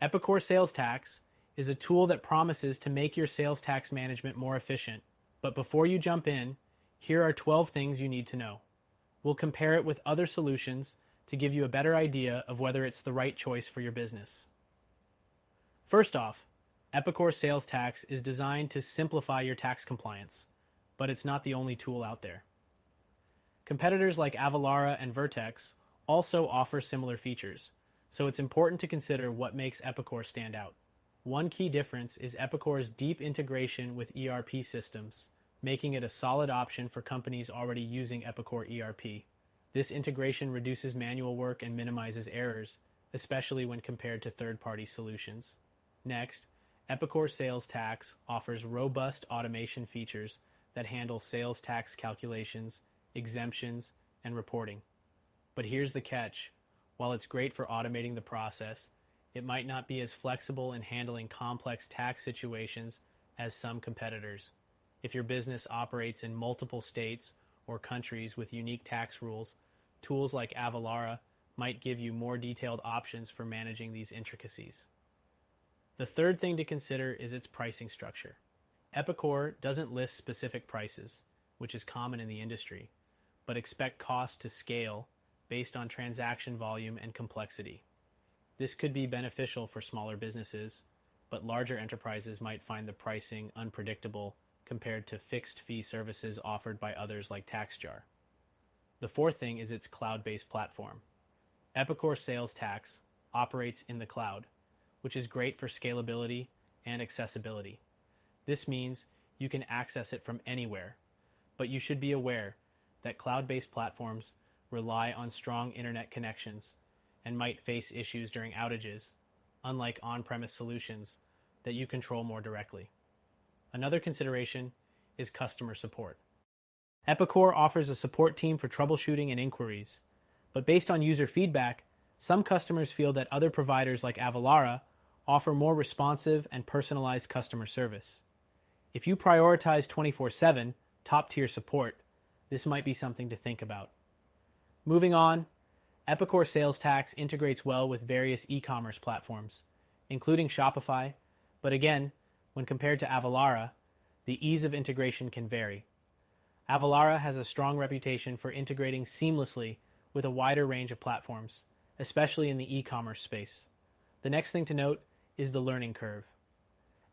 Epicor Sales Tax is a tool that promises to make your sales tax management more efficient. But before you jump in, here are 12 things you need to know. We'll compare it with other solutions to give you a better idea of whether it's the right choice for your business. First off, Epicor Sales Tax is designed to simplify your tax compliance, but it's not the only tool out there. Competitors like Avalara and Vertex also offer similar features, so it's important to consider what makes Epicor stand out. One key difference is Epicor's deep integration with ERP systems, making it a solid option for companies already using Epicor ERP. This integration reduces manual work and minimizes errors, especially when compared to third-party solutions. Next, Epicor Sales Tax offers robust automation features that handle sales tax calculations, exemptions, and reporting. But here's the catch. While it's great for automating the process, it might not be as flexible in handling complex tax situations as some competitors. If your business operates in multiple states or countries with unique tax rules, tools like Avalara might give you more detailed options for managing these intricacies. The third thing to consider is its pricing structure. Epicor doesn't list specific prices, which is common in the industry, but expect costs to scale based on transaction volume and complexity. This could be beneficial for smaller businesses, but larger enterprises might find the pricing unpredictable compared to fixed-fee services offered by others like TaxJar. The fourth thing is its cloud-based platform. Epicor Sales Tax operates in the cloud, which is great for scalability and accessibility. This means you can access it from anywhere, but you should be aware that cloud-based platforms rely on strong internet connections and might face issues during outages, unlike on-premise solutions that you control more directly. Another consideration is customer support. Epicor offers a support team for troubleshooting and inquiries, but based on user feedback, some customers feel that other providers like Avalara offer more responsive and personalized customer service. If you prioritize 24/7 top-tier support, this might be something to think about. Moving on, Epicor Sales Tax integrates well with various e-commerce platforms, including Shopify, but again, when compared to Avalara, the ease of integration can vary. Avalara has a strong reputation for integrating seamlessly with a wider range of platforms, especially in the e-commerce space. The next thing to note is the learning curve.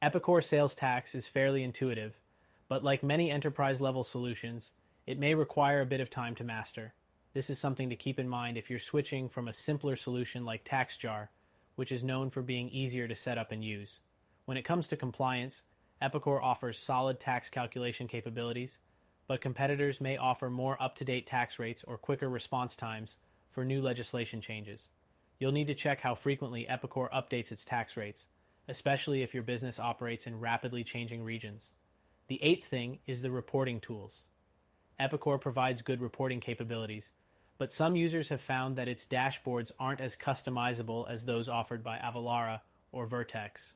Epicor Sales Tax is fairly intuitive, but like many enterprise-level solutions, it may require a bit of time to master. This is something to keep in mind if you're switching from a simpler solution like TaxJar, which is known for being easier to set up and use. When it comes to compliance, Epicor offers solid tax calculation capabilities, but competitors may offer more up-to-date tax rates or quicker response times for new legislation changes. You'll need to check how frequently Epicor updates its tax rates, especially if your business operates in rapidly changing regions. The eighth thing is the reporting tools. Epicor provides good reporting capabilities, but some users have found that its dashboards aren't as customizable as those offered by Avalara or Vertex.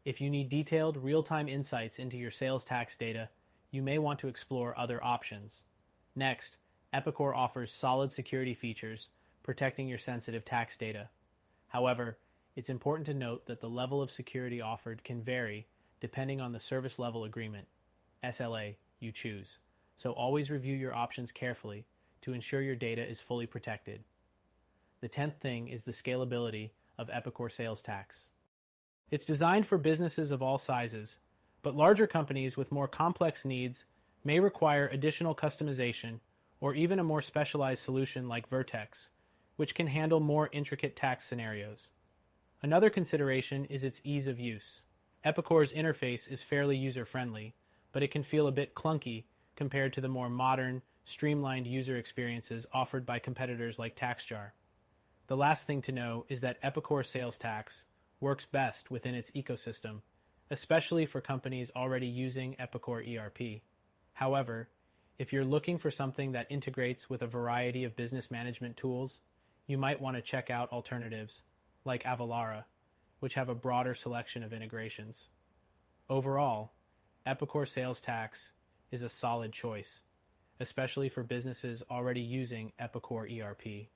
If you need detailed, real-time insights into your sales tax data, you may want to explore other options. Next, Epicor offers solid security features, protecting your sensitive tax data. However, it's important to note that the level of security offered can vary depending on the service level agreement, SLA, you choose. So always review your options carefully to ensure your data is fully protected. The 10th thing is the scalability of Epicor Sales Tax. It's designed for businesses of all sizes, but larger companies with more complex needs may require additional customization or even a more specialized solution like Vertex, which can handle more intricate tax scenarios. Another consideration is its ease of use. Epicor's interface is fairly user-friendly, but it can feel a bit clunky compared to the more modern, streamlined user experiences offered by competitors like TaxJar. The last thing to know is that Epicor Sales Tax works best within its ecosystem, especially for companies already using Epicor ERP. However, if you're looking for something that integrates with a variety of business management tools, you might want to check out alternatives like Avalara, which have a broader selection of integrations. Overall, Epicor Sales Tax is a solid choice, especially for businesses already using Epicor ERP.